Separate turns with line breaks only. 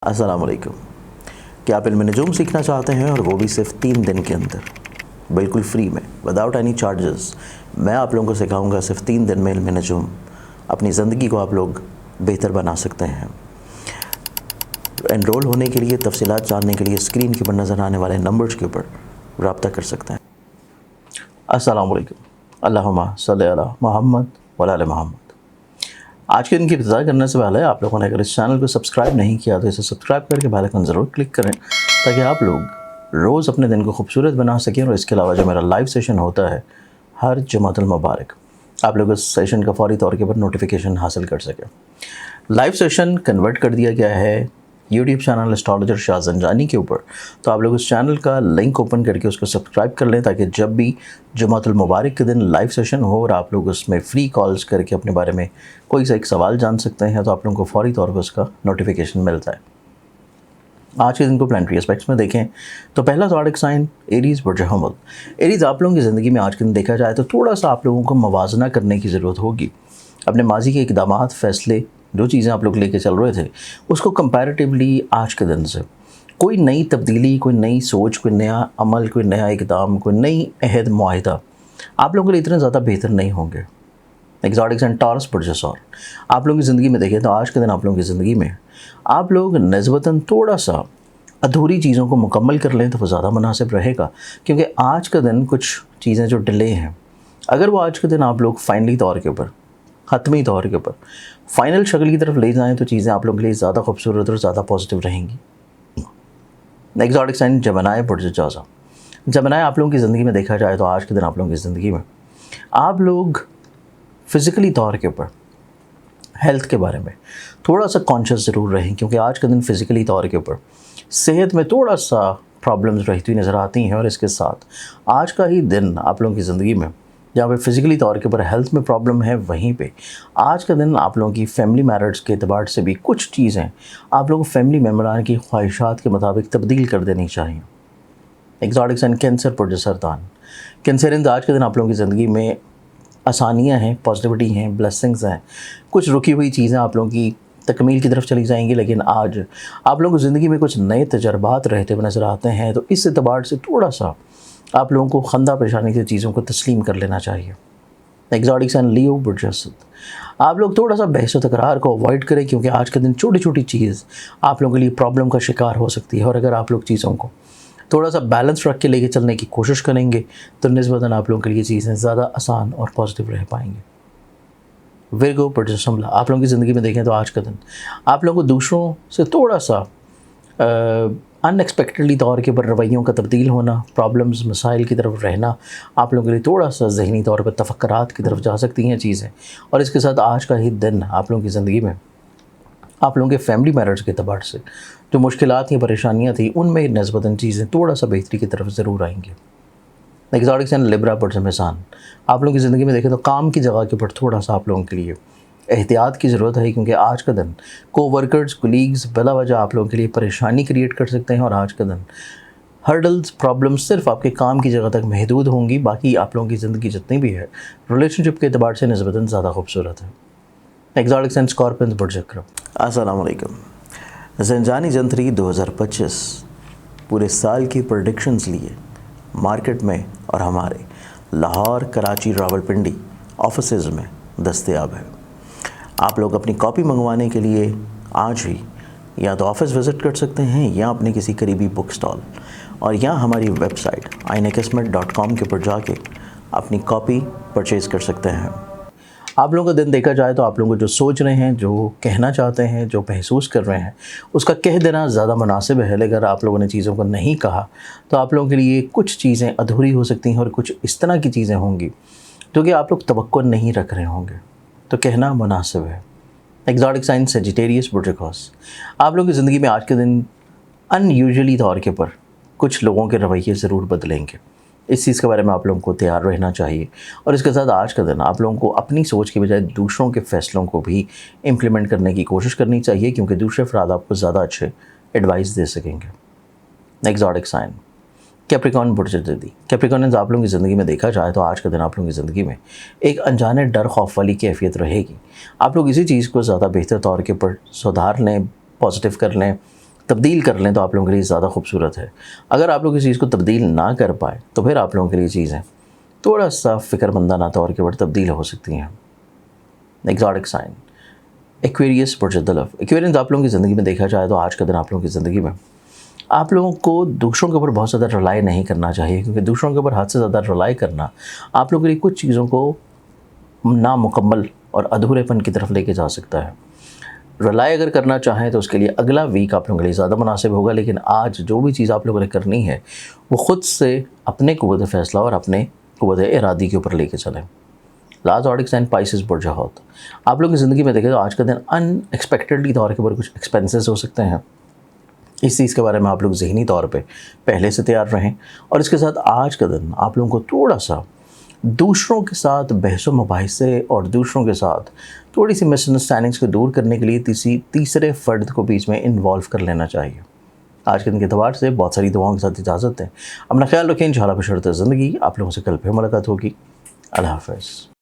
अस्सलाम वालेकुम। क्या आप इल्म नजूम सीखना चाहते हैं और वो भी सिर्फ 3 दिन के अंदर, बिल्कुल फ्री में, विदाउट एनी चार्जेस। मैं आप लोगों को सिखाऊंगा सिर्फ 3 दिन में इल्म नजूम। अपनी ज़िंदगी को आप लोग बेहतर बना सकते हैं। एनरोल होने के लिए, तफसीलात जानने के लिए स्क्रीन के ऊपर नज़र आने वाले नंबर्स के ऊपर रब्ता कर सकते हैं। अस्सलाम वालेकुम। अल्लाहुम्मा सल्ली अला मुहम्मद व अला मुहम्मद। आज के दिन की इब्तिदा करने से पहले आप लोगों ने अगर इस चैनल को सब्सक्राइब नहीं किया तो इसे सब्सक्राइब करके बेल आइकन ज़रूर क्लिक करें ताकि आप लोग रोज़ अपने दिन को खूबसूरत बना सकें। और इसके अलावा जो मेरा लाइव सेशन होता है हर जुमातुल मुबारक, आप लोग इस सेशन का फौरी तौर के ऊपर नोटिफिकेशन हासिल कर सकें। लाइव सेशन कन्वर्ट कर दिया गया है YouTube channel astrologer Shah Zanjani के ऊपर, तो आप लोग उस चैनल का लिंक ओपन करके उसको सब्सक्राइब कर लें ताकि जब भी जुमातुल मुबारक के दिन लाइव सेशन हो और आप लोग उसमें फ्री कॉल्स करके अपने बारे में कोई सा एक सवाल जान सकते हैं तो आप लोगों को फौरी तौर पर उसका नोटिफिकेशन मिलता है। आज के दिन को प्लानिटरी एस्पेक्ट्स में देखें तो पहला ज़ोडिक साइन एरीज़ बुर्ज हमल। एरीज़ आप लोगों की ज़िंदगी में आज के दिन देखा जाए तो थोड़ा सा आप लोगों को मवाजना करने की ज़रूरत होगी। अपने माजी के इक़दामात, फ़ैसले, जो चीज़ें आप लोग लेके चल रहे थे उसको कंपैरेटिवली आज के दिन से कोई नई तब्दीली, कोई नई सोच, कोई नया अमल, कोई नया इक़दाम, कोई नई अहद मुआहिदा आप लोगों के लिए इतने ज़्यादा बेहतर नहीं होंगे। एक्सोटिक्स एंड टॉरस बुर्ज और आप लोगों की ज़िंदगी में देखें तो आज के दिन आप लोगों की ज़िंदगी में आप लोग निस्बतन थोड़ा सा अधूरी चीज़ों को मुकम्मल कर लें तो वो ज़्यादा मुनासिब रहेगा, क्योंकि आज का दिन कुछ चीज़ें जो डिले हैं, अगर वो आज के दिन आप लोग फाइनली तौर के ऊपर, हतमी तौर के ऊपर फाइनल शक्ल की तरफ ले जाएं तो चीज़ें आप लोगों के लिए ज़्यादा खूबसूरत और ज़्यादा पॉजिटिव रहेंगी। एक्सोटिक साइन जमनाए बुर्ज जौज़ा। जमनाए आप लोगों की ज़िंदगी में देखा जाए तो आज के दिन आप लोगों की ज़िंदगी में आप लोग फ़िज़िकली तौर के ऊपर हेल्थ के बारे में थोड़ा सा कॉन्शियस ज़रूर रहें, क्योंकि आज के दिन फ़िज़िकली तौर के ऊपर सेहत में थोड़ा सा प्रॉब्लम्स रहती हुई नज़र आती हैं। और इसके साथ आज का ही दिन आप लोगों की ज़िंदगी में जहाँ पे फ़िज़िकली तौर के ऊपर हेल्थ में प्रॉब्लम है, वहीं पे आज का दिन आप लोगों की फ़ैमिली मैटर्स के एतबार से भी कुछ चीज़ें आप लोगों को फ़ैमिली मेम्बरान की ख्वाहिशात के मुताबिक तब्दील कर देनी चाहिए। एक्सोटिक्स एंड कैंसर बुर्ज सरतान। कैंसरियंस आज के दिन आप लोगों की ज़िंदगी में आसानियाँ हैं, पॉजिटिविटी हैं, ब्लेसिंग्स हैं। कुछ रुकी हुई चीज़ें आप लोगों की तकमील की तरफ चली जाएंगी, लेकिन आज आप लोगों की ज़िंदगी में कुछ नए तजर्बात रहते हुए नज़र आते हैं, तो इस एतबार से थोड़ा सा आप लोगों को खंदा पेशानी से चीज़ों को तस्लीम कर लेना चाहिए। एक्सोटिक्स एंड लियो बुर्ज असद। आप लोग थोड़ा सा बहस व तकरार को अवॉइड करें, क्योंकि आज के दिन छोटी छोटी चीज़ आप लोगों के लिए प्रॉब्लम का शिकार हो सकती है। और अगर आप लोग चीज़ों को थोड़ा सा बैलेंस रख के लेके चलने की कोशिश करेंगे तो निस्बतन आप लोगों के लिए चीज़ें ज़्यादा आसान और पॉजिटिव रह पाएंगी। विर्गो बुर्ज शिमला। आप लोगों की ज़िंदगी में देखें तो आज का दिन आप लोगों को दूसरों से थोड़ा सा अनएक्सपेक्टेडली तौर के ऊपर रवैयों का तब्दील होना, प्रॉब्लम्स, मसाइल की तरफ रहना आप लोगों के लिए थोड़ा सा ज़हनी तौर पर तफक्कुरात की तरफ जा सकती हैं चीज़ें। और इसके साथ आज का ही दिन आप लोगों की ज़िंदगी में आप लोगों के फैमिली मैटर्स के अतबार से जो मुश्किलात या परेशानियाँ थी उनमें निस्बतन चीज़ें थोड़ा सा बेहतरी की तरफ ज़रूर आएंगी। एक्सोटिक्स एंड लिब्रा बुर्ज मेज़ान। आप लोगों की ज़िंदगी में देखें तो काम की जगह के ऊपर थोड़ा सा आप लोगों के लिए एहतियात की ज़रूरत है, क्योंकि आज का दिन कोवर्कर्स, कोलीग्स बिला वजह आप लोगों के लिए परेशानी क्रिएट कर सकते हैं। और आज का दिन हर्डल्स, प्रॉब्लम्स सिर्फ आपके काम की जगह तक महदूद होंगी, बाकी आप लोगों की ज़िंदगी जितनी भी है रिलेशनशिप के अतबार से निस्बतन ज़्यादा खूबसूरत है। एक्सोटिक्स एंड स्कॉर्पियंस बुर्ज अकरम। अस्सलाम वालेकुम। ज़ंजानी जंतरी 2025 पूरे साल की प्रेडिक्शंस लिए मार्केट में और हमारे लाहौर, कराची, रावलपिंडी ऑफिसेज़ में दस्तयाब है। आप लोग अपनी कॉपी मंगवाने के लिए आज ही या तो ऑफ़िस विज़िट कर सकते हैं या अपने किसी करीबी बुक स्टॉल, और या हमारी वेबसाइट ainakismet.com के ऊपर जाके अपनी कॉपी परचेज़ कर सकते हैं। आप लोगों का दिन देखा जाए तो आप लोगों को जो सोच रहे हैं, जो कहना चाहते हैं, जो महसूस कर रहे हैं, उसका कह देना ज़्यादा मुनासिब है। अगर आप लोगों ने चीज़ों को नहीं कहा तो आप लोगों के लिए कुछ चीज़ें अधूरी हो सकती हैं और कुछ इस तरह की चीज़ें होंगी जो कि आप लोग तवक्को नहीं रख रहे होंगे, तो कहना मुनासिब है। एक्सोटिक साइन सेजिटेरियस बुर्ज अक्वेरियस। आप लोगों की ज़िंदगी में आज के दिन अनयूजुअली तौर के ऊपर कुछ लोगों के रवैये ज़रूर बदलेंगे। इस चीज़ के बारे में आप लोगों को तैयार रहना चाहिए। और इसके साथ आज का दिन आप लोगों को अपनी सोच के बजाय दूसरों के फ़ैसलों को भी इम्प्लीमेंट करने की कोशिश करनी चाहिए, क्योंकि दूसरे अफराद आपको ज़्यादा अच्छे एडवाइस दे सकेंगे। एक्सोटिक साइन कैप्रिकॉर्न बुर्ज जदी। कैप्रिकॉर्नियंस आप लोगों की ज़िंदगी में देखा जाए तो आज का दिन आप लोगों की ज़िंदगी में एक अनजाने डर खौफ वाली कैफियत रहेगी। आप लोग इसी चीज़ को ज़्यादा बेहतर तौर के ऊपर सुधार लें, पॉजिटिव कर लें, तब्दील कर लें तो आप लोगों के लिए ज़्यादा खूबसूरत है। अगर आप लोग इस चीज़ को तब्दील ना कर पाए तो फिर आप लोगों के लिए चीज़ें थोड़ा सा फ़िक्रमंदाना तौर के ऊपर तब्दील हो सकती हैं। एग्जॉटिक साइन एक्वेरियस बुर्ज दलफ। एक्वेरियंस आप लोगों की ज़िंदगी में देखा जाए तो आज का दिन आप लोगों की ज़िंदगी में आप लोगों को दूसरों के ऊपर बहुत ज़्यादा रिलाई नहीं करना चाहिए, क्योंकि दूसरों के ऊपर हद से ज़्यादा रिलाई करना आप लोगों के लिए कुछ चीज़ों को नामुकम्मल और अधूरेपन की तरफ लेके जा सकता है। रिलाई अगर करना चाहें तो उसके लिए अगला वीक आप लोगों के लिए ज़्यादा मुनासिब होगा, लेकिन आज जो भी चीज़ आप लोगों ने करनी है वो ख़ुद से अपने क़ुव्वत फ़ैसला और अपने क़ुव्वत इरादी के ऊपर लेके चलें। लास्ट ऑडिक साइन पाइसेस बुर्ज हौत। आप लोगों की ज़िंदगी में देखें तो आज का दिन अनएक्सपेक्टेडली तौर के ऊपर कुछ एक्सपेंसेस हो सकते हैं। इस चीज़ के बारे में आप लोग ज़हनी तौर पे पहले से तैयार रहें। और इसके साथ आज का दिन आप लोगों को थोड़ा सा दूसरों के साथ बहस मुबाहिसे और दूसरों के साथ थोड़ी सी मिसअंडरस्टैंडिंग्स को दूर करने के लिए तीसरे फ़र्द को बीच में इन्वॉल्व कर लेना चाहिए। आज के दिन के एतबार से बहुत सारी दुआओं के साथ इजाज़त दें। अपना ख्याल रखें। इंशाअल्लाह बशर्ते ज़िंदगी आप लोगों से कल फिर मुलाकात होगी। अल्लाह हाफ़िज़।